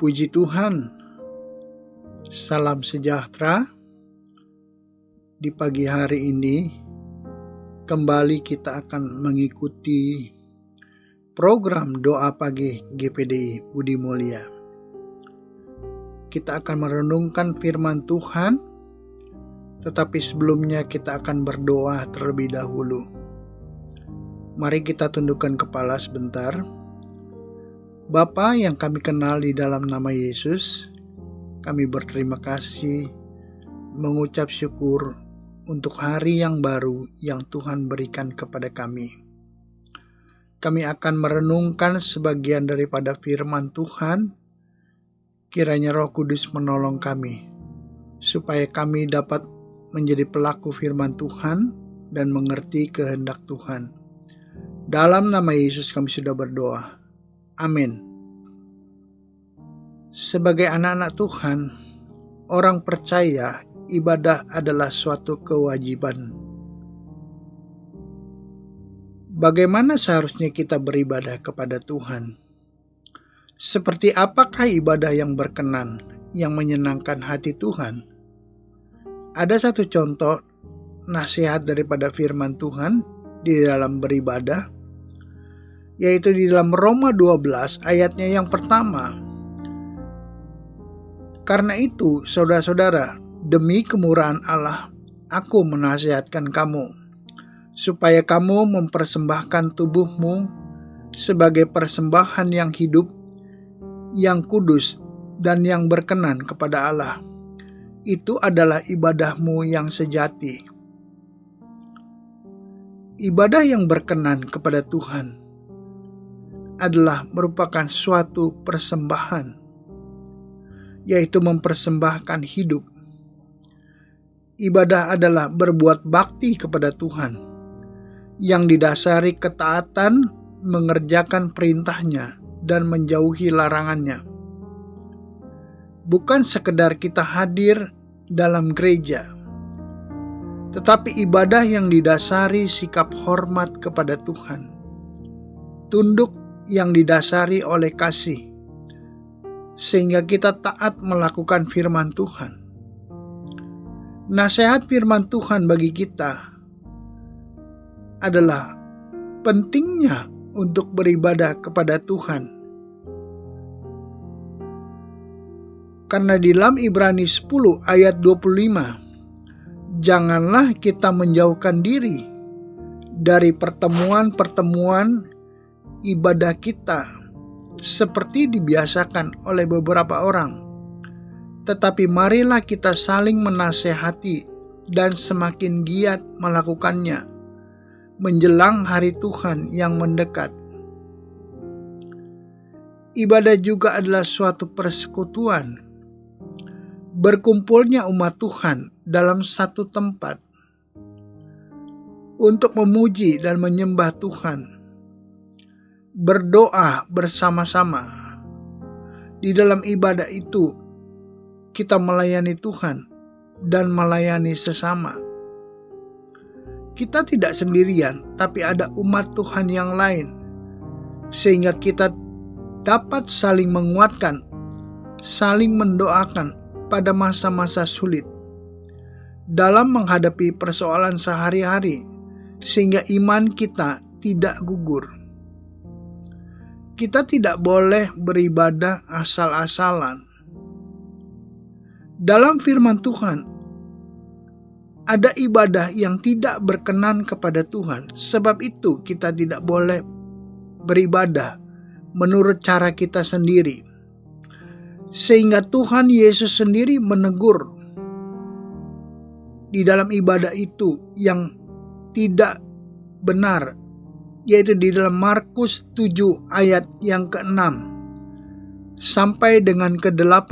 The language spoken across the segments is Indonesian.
Puji Tuhan, salam sejahtera. Di pagi hari ini, kembali kita akan mengikuti program Doa Pagi GPDI Budi Mulia. Kita akan merenungkan firman Tuhan, tetapi sebelumnya kita akan berdoa terlebih dahulu. Mari kita tundukkan kepala sebentar. Bapa yang kami kenal di dalam nama Yesus, kami berterima kasih, mengucap syukur untuk hari yang baru yang Tuhan berikan kepada kami. Kami akan merenungkan sebagian daripada firman Tuhan. Kiranya Roh Kudus menolong kami, supaya kami dapat menjadi pelaku firman Tuhan dan mengerti kehendak Tuhan. Dalam nama Yesus kami sudah berdoa. Amin. Sebagai anak-anak Tuhan, orang percaya ibadah adalah suatu kewajiban. Bagaimana seharusnya kita beribadah kepada Tuhan? Seperti apakah ibadah yang berkenan, yang menyenangkan hati Tuhan? Ada satu contoh nasihat daripada firman Tuhan di dalam beribadah, yaitu di dalam Roma 12 ayatnya yang pertama. Karena itu, saudara-saudara, demi kemurahan Allah, aku menasihatkan kamu, supaya kamu mempersembahkan tubuhmu sebagai persembahan yang hidup, yang kudus, dan yang berkenan kepada Allah. Itu adalah ibadahmu yang sejati. Ibadah yang berkenan kepada Tuhan adalah merupakan suatu persembahan, yaitu mempersembahkan hidup. Ibadah adalah berbuat bakti kepada Tuhan, yang didasari ketaatan, mengerjakan perintahnya, dan menjauhi larangannya. Bukan sekedar kita hadir dalam gereja, tetapi ibadah yang didasari sikap hormat kepada Tuhan, tunduk yang didasari oleh kasih, sehingga kita taat melakukan firman Tuhan. Nasihat firman Tuhan bagi kita adalah pentingnya untuk beribadah kepada Tuhan. Karena di dalam Ibrani 10 ayat 25, janganlah kita menjauhkan diri dari pertemuan-pertemuan ibadah kita seperti dibiasakan oleh beberapa orang, tetapi marilah kita saling menasehati dan semakin giat melakukannya menjelang hari Tuhan yang mendekat. Ibadah juga adalah suatu persekutuan, berkumpulnya umat Tuhan dalam satu tempat untuk memuji dan menyembah Tuhan, berdoa bersama-sama. Di dalam ibadah itu kita melayani Tuhan dan melayani sesama. Kita tidak sendirian, tapi ada umat Tuhan yang lain, sehingga kita dapat saling menguatkan, saling mendoakan pada masa-masa sulit dalam menghadapi persoalan sehari-hari, sehingga iman kita tidak gugur. Kita tidak boleh beribadah asal-asalan. Dalam firman Tuhan, ada ibadah yang tidak berkenan kepada Tuhan. Sebab itu kita tidak boleh beribadah menurut cara kita sendiri. Sehingga Tuhan Yesus sendiri menegur di dalam ibadah itu yang tidak benar, yaitu di dalam Markus 7 ayat yang ke-6 sampai dengan ke-8.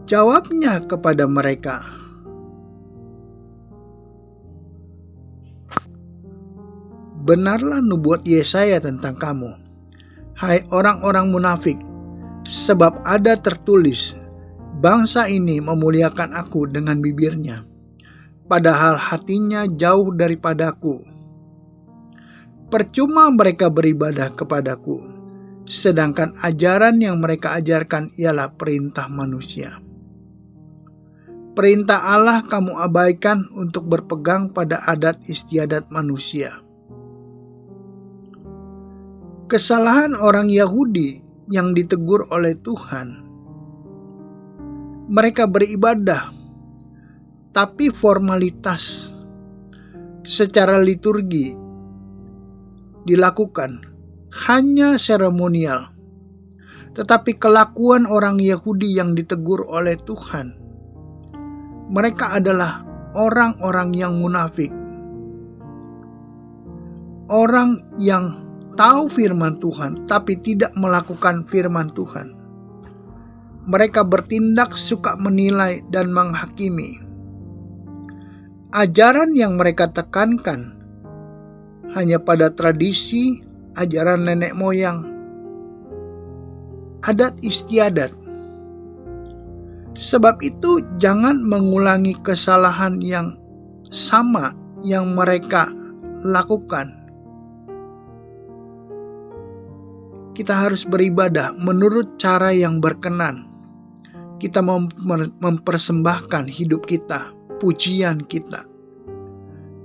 Jawabnya kepada mereka, benarlah nubuat Yesaya tentang kamu, hai orang-orang munafik, sebab ada tertulis, bangsa ini memuliakan aku dengan bibirnya, padahal hatinya jauh daripadaku. Percuma mereka beribadah kepadaku, sedangkan ajaran yang mereka ajarkan ialah perintah manusia. Perintah Allah kamu abaikan untuk berpegang pada adat istiadat manusia. Kesalahan orang Yahudi yang ditegur oleh Tuhan, mereka beribadah, tapi formalitas secara liturgi dilakukan hanya seremonial. Tetapi kelakuan orang Yahudi yang ditegur oleh Tuhan, mereka adalah orang-orang yang munafik, orang yang tahu firman Tuhan tapi tidak melakukan firman Tuhan. Mereka bertindak suka menilai dan menghakimi. Ajaran yang mereka tekankan hanya pada tradisi, ajaran nenek moyang, adat istiadat. Sebab itu jangan mengulangi kesalahan yang sama yang mereka lakukan. Kita harus beribadah menurut cara yang berkenan. Kita mau mempersembahkan hidup kita, pujian kita,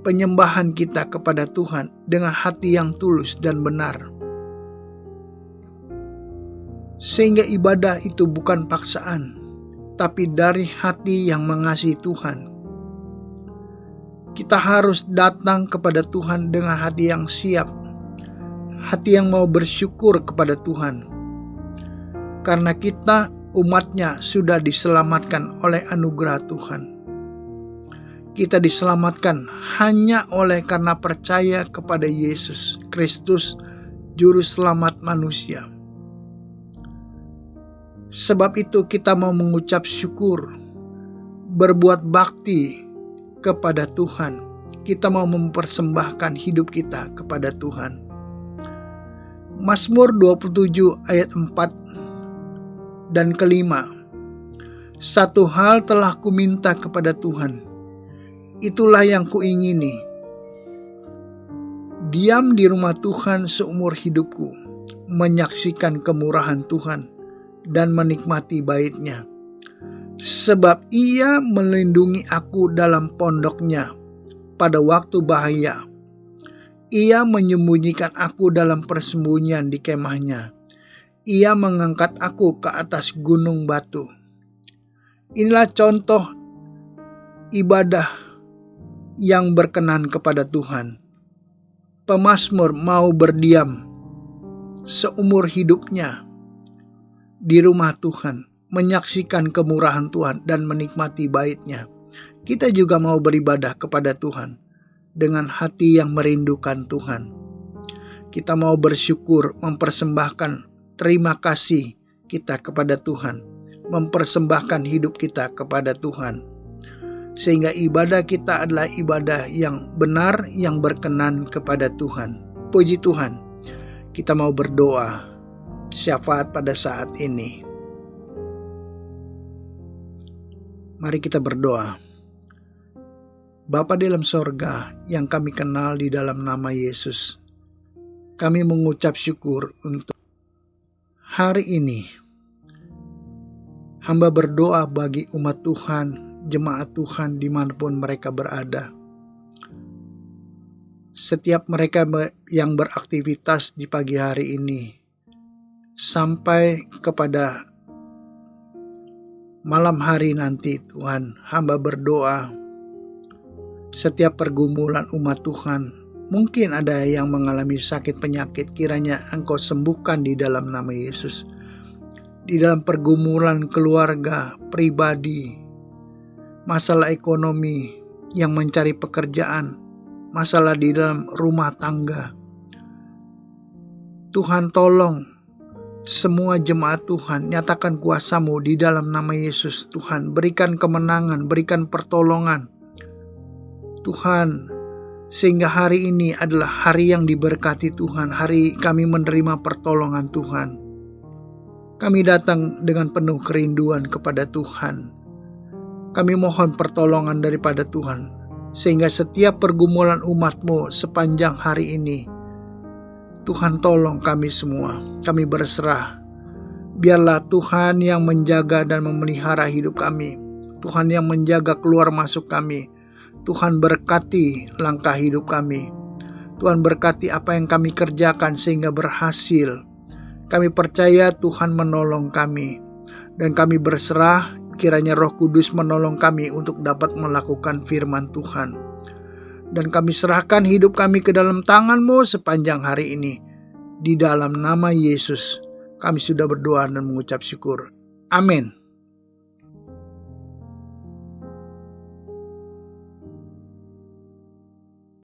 penyembahan kita kepada Tuhan dengan hati yang tulus dan benar. Sehingga ibadah itu bukan paksaan, tapi dari hati yang mengasihi Tuhan. Kita harus datang kepada Tuhan dengan hati yang siap, hati yang mau bersyukur kepada Tuhan. Karena kita umatnya sudah diselamatkan oleh anugerah Tuhan. Kita diselamatkan hanya oleh karena percaya kepada Yesus Kristus, Juru Selamat manusia. Sebab itu kita mau mengucap syukur, berbuat bakti kepada Tuhan. Kita mau mempersembahkan hidup kita kepada Tuhan. Mazmur 27 ayat 4 dan kelima. Satu hal telah kuminta kepada Tuhan, itulah yang kuingini, diam di rumah Tuhan seumur hidupku, menyaksikan kemurahan Tuhan dan menikmati bait-Nya. Sebab Ia melindungi aku dalam pondok-Nya pada waktu bahaya. Ia menyembunyikan aku dalam persembunyian di kemah-Nya. Ia mengangkat aku ke atas gunung batu. Inilah contoh ibadah yang berkenan kepada Tuhan. Pemazmur mau berdiam seumur hidupnya di rumah Tuhan, menyaksikan kemurahan Tuhan dan menikmati bait-Nya. Kita juga mau beribadah kepada Tuhan dengan hati yang merindukan Tuhan. Kita mau bersyukur, mempersembahkan terima kasih kita kepada Tuhan, mempersembahkan hidup kita kepada Tuhan. Sehingga ibadah kita adalah ibadah yang benar, yang berkenan kepada Tuhan. Puji Tuhan. Kita mau berdoa syafaat pada saat ini. Mari kita berdoa. Bapa di dalam sorga yang kami kenal di dalam nama Yesus, kami mengucap syukur untuk hari ini. Hamba berdoa bagi umat Tuhan, jemaat Tuhan dimanapun mereka berada. Setiap mereka yang beraktivitas di pagi hari ini, sampai kepada malam hari nanti Tuhan, hamba berdoa setiap pergumulan umat Tuhan. Mungkin ada yang mengalami sakit penyakit, kiranya Engkau sembuhkan di dalam nama Yesus. Di dalam pergumulan keluarga, pribadi, masalah ekonomi, yang mencari pekerjaan, masalah di dalam rumah tangga. Tuhan tolong semua jemaat Tuhan, nyatakan kuasa-Mu di dalam nama Yesus. Tuhan, berikan kemenangan, berikan pertolongan. Tuhan, sehingga hari ini adalah hari yang diberkati Tuhan, hari kami menerima pertolongan Tuhan. Kami datang dengan penuh kerinduan kepada Tuhan. Kami mohon pertolongan daripada Tuhan, sehingga setiap pergumulan umat-Mu sepanjang hari ini, Tuhan tolong kami semua, kami berserah. Biarlah Tuhan yang menjaga dan memelihara hidup kami. Tuhan yang menjaga keluar masuk kami. Tuhan berkati langkah hidup kami. Tuhan berkati apa yang kami kerjakan sehingga berhasil. Kami percaya Tuhan menolong kami. Dan kami berserah kiranya Roh Kudus menolong kami untuk dapat melakukan firman Tuhan. Dan kami serahkan hidup kami ke dalam tangan-Mu sepanjang hari ini. Di dalam nama Yesus, kami sudah berdoa dan mengucap syukur. Amin.